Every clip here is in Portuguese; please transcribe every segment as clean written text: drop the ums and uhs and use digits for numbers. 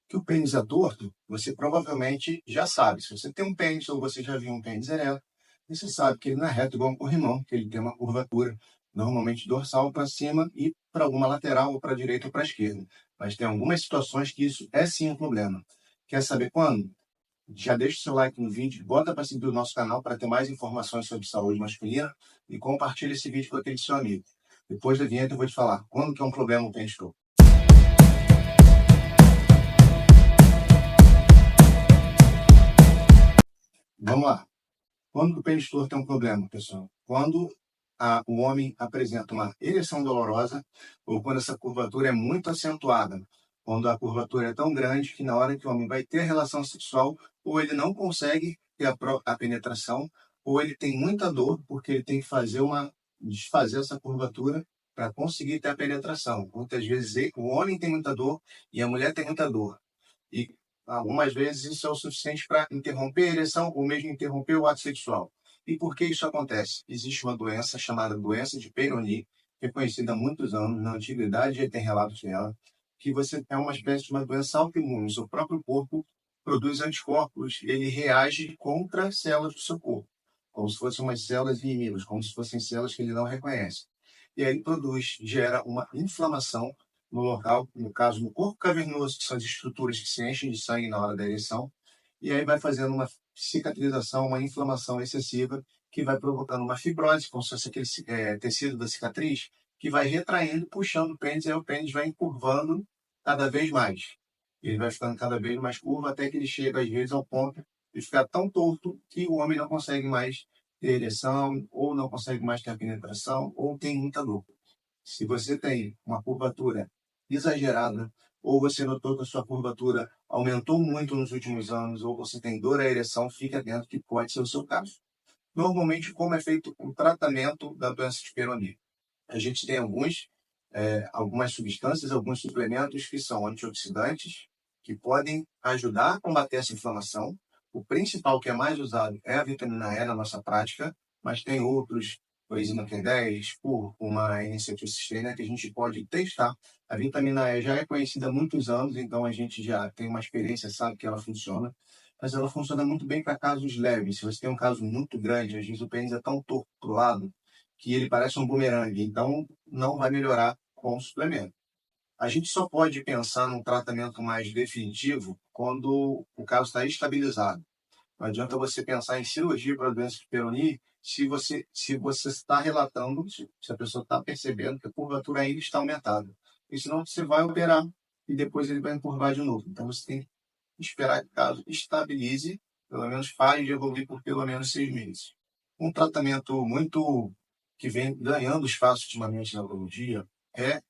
Que o pênis é torto, você provavelmente já sabe. Se você tem um pênis ou você já viu um pênis ereto, você sabe que ele não é reto igual um corrimão, que ele tem uma curvatura, normalmente dorsal para cima e para alguma lateral, ou para a direita ou para a esquerda. Mas tem algumas situações que isso é sim um problema. Quer saber quando? Já deixa o seu like no vídeo, bota para seguir o nosso canal para ter mais informações sobre saúde masculina e compartilha esse vídeo com aquele seu amigo. Depois da vinheta eu vou te falar quando que é um problema o pênis torto. Vamos lá. Quando o pênis torto é um problema, pessoal? Quando o homem apresenta uma ereção dolorosa ou quando essa curvatura é muito acentuada. Quando a curvatura é tão grande que na hora que o homem vai ter relação sexual, ou ele não consegue ter a penetração, ou ele tem muita dor porque ele tem que desfazer essa curvatura para conseguir ter a penetração. Muitas vezes o homem tem muita dor e a mulher tem muita dor. E algumas vezes isso é o suficiente para interromper a ereção ou mesmo interromper o ato sexual. E por que isso acontece? Existe uma doença chamada doença de Peyronie, que é conhecida há muitos anos, na antiguidade já tem relatos dela, que você é uma espécie de uma doença autoimune. O seu próprio corpo produz anticorpos, ele reage contra células do seu corpo, como se fossem umas células inimigas, como se fossem células que ele não reconhece. E aí gera uma inflamação no local, no caso no corpo cavernoso, que são as estruturas que se enchem de sangue na hora da ereção, e aí vai fazendo uma cicatrização, uma inflamação excessiva, que vai provocando uma fibrose, como se fosse aquele tecido da cicatriz, que vai retraindo, puxando o pênis, e aí o pênis vai encurvando cada vez mais. Ele vai ficando cada vez mais curvo, até que ele chega, às vezes, ao ponto de ficar tão torto que o homem não consegue mais ter ereção, ou não consegue mais ter a penetração, ou tem muita dor. Se você tem uma curvatura exagerada, ou você notou que a sua curvatura aumentou muito nos últimos anos, ou você tem dor à ereção, fique atento que pode ser o seu caso. Normalmente, como é feito o tratamento da doença de Peyronie? A gente tem algumas substâncias, alguns suplementos que são antioxidantes, que podem ajudar a combater essa inflamação. O principal, que é mais usado, é a vitamina E na nossa prática, mas tem outros, coenzima Q10, cúrcuma, N-acetilcisteína, que a gente pode testar. A vitamina E já é conhecida há muitos anos, então a gente já tem uma experiência, sabe que ela funciona, mas ela funciona muito bem para casos leves. Se você tem um caso muito grande, às vezes o pênis é tão torto para o lado, que ele parece um bumerangue, então não vai melhorar com o suplemento. A gente só pode pensar num tratamento mais definitivo quando o caso está estabilizado. Não adianta você pensar em cirurgia para a doença de Peyronie se você está relatando, se a pessoa está percebendo que a curvatura ainda está aumentada. E senão você vai operar e depois ele vai encurvar de novo. Então você tem que esperar que o caso estabilize, pelo menos pare de evoluir por pelo menos 6 meses. Um tratamento muito que vem ganhando espaço ultimamente na urologia é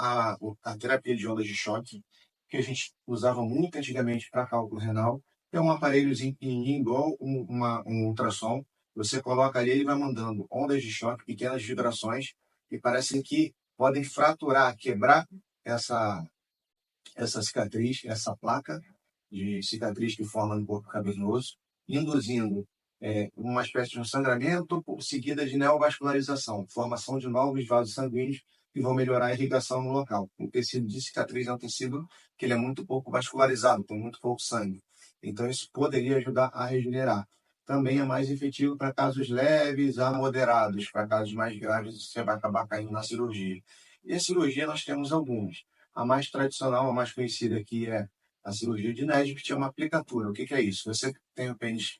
a terapia de ondas de choque, que a gente usava muito antigamente para cálculo renal. É um aparelhozinho pequenininho, igual um ultrassom. Você coloca ali, ele vai mandando ondas de choque, pequenas vibrações, que parecem que podem fraturar, quebrar essa, essa cicatriz, essa placa de cicatriz que forma no corpo cavernoso, induzindo uma espécie de um sangramento seguida de neovascularização, formação de novos vasos sanguíneos que vão melhorar a irrigação no local. O tecido de cicatriz é um tecido que ele é muito pouco vascularizado, tem muito pouco sangue. Então isso poderia ajudar a regenerar. Também é mais efetivo para casos leves a moderados, para casos mais graves você vai acabar caindo na cirurgia. E a cirurgia nós temos algumas. A mais tradicional, a mais conhecida aqui é a cirurgia de Nesbitt, é uma aplicatura. O que é isso? Você tem o pênis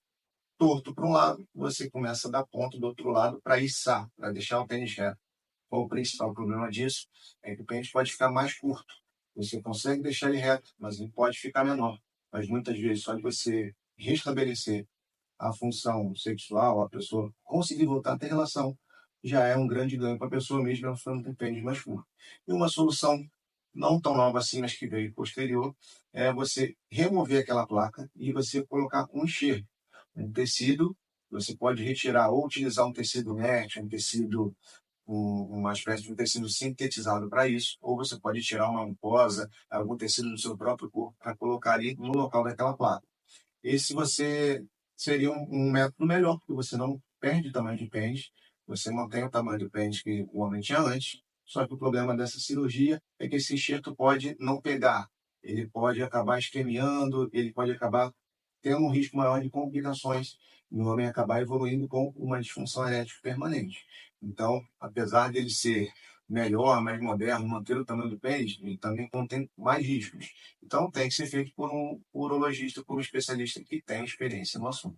torto para um lado, você começa a dar ponto do outro lado para içar, para deixar o pênis reto. Qual o principal problema disso? É que o pênis pode ficar mais curto. Você consegue deixar ele reto, mas ele pode ficar menor. Mas muitas vezes, só de você restabelecer a função sexual, a pessoa conseguir voltar a ter relação, já é um grande ganho para a pessoa mesmo, ela ficando com o pênis mais curto. E uma solução não tão nova assim, mas que veio posterior, é você remover aquela placa e você colocar um enxerto, um tecido. Você pode retirar ou utilizar um tecido inerte, uma espécie de um tecido sintetizado para isso, ou você pode tirar uma mucosa, algum tecido do seu próprio corpo para colocar ali no local daquela placa. Esse seria um método melhor, porque você não perde o tamanho de pênis, você mantém o tamanho do pênis que o homem tinha antes, só que o problema dessa cirurgia é que esse enxerto pode não pegar ele pode acabar esquemiando, ele pode acabar tendo um risco maior de complicações e o homem acabar evoluindo com uma disfunção erétil permanente. Então, apesar dele ser melhor, mais moderno, manter o tamanho do pênis, ele também contém mais riscos. Então, tem que ser feito por um urologista, por um especialista que tem experiência no assunto.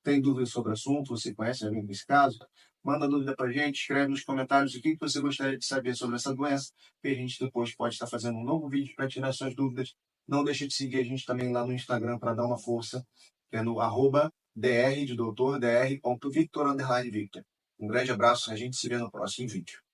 Tem dúvidas sobre o assunto? Você conhece alguém nesse caso? Manda dúvida para a gente, escreve nos comentários o que você gostaria de saber sobre essa doença, que a gente depois pode estar fazendo um novo vídeo para tirar suas dúvidas. Não deixe de seguir a gente também lá no Instagram para dar uma força, que é no @dr de doutor, dr.victor_victor. Um grande abraço, a gente se vê no próximo vídeo.